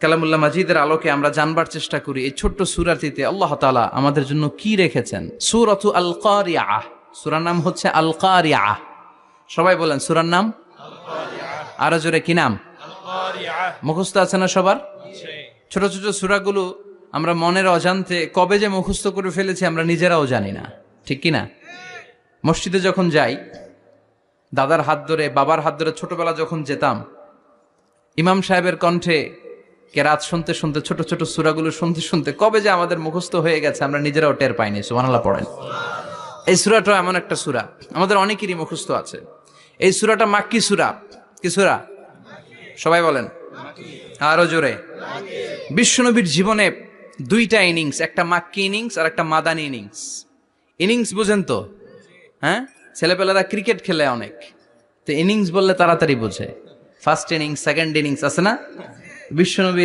কালামুল্লাহ মাজিদের আলোকে আমরা জানবার চেষ্টা করি এই ছোট্ট সূরাটিতে আল্লাহ তাআলা আমাদের জন্য কি রেখেছেন। সূরাতু আল কারিআহ, সূরার নাম হচ্ছে আল কারিআহ। সবাই বলেন সূরার নাম আল কারিআহ। আরো জোরে কি নাম? আল কারিআহ। মুখস্থ আছে না সবার? ছোট ছোট সূরাগুলো আমরা মনের অজান্তে কবে যে মুখস্থ করে ফেলেছি আমরা নিজেরাও জানি না, ঠিক কি না? মসজিদে যখন যাই, দাদার হাত ধরে বাবার হাত ধরে ছোটবেলা যখন যেতাম, ইমাম সাহেবের কণ্ঠে কেরাত শুনতে শুনতে ছোট ছোট সূরাগুলো শুনতে শুনতে কবে যে আমাদের মুখস্থ হয়ে গেছে আমরা নিজেরাও টের পাইনি। সুবহানাল্লাহ পড়েন। এই সূরাটা এমন একটা সূরা আমাদের অনেকেরই মুখস্থ আছে। এই সূরাটা মাক্কি সূরা। কি সূরা? সবাই বলেন আরো জোরে। বিশ্বনবীর জীবনে দুইটা ইনিংস, একটা মাক্কি ইনিংস আর একটা মাদানী ইনিংস। ইনিংস বুঝেন তো? হ্যাঁ, ছেলেপেলেরা ক্রিকেট খেলে অনেক, তো ইনিংস বললে তাড়াতাড়ি বোঝে। ফার্স্ট ইনিংস, সেকেন্ড ইনিংস আছে না? বিশ্বনবী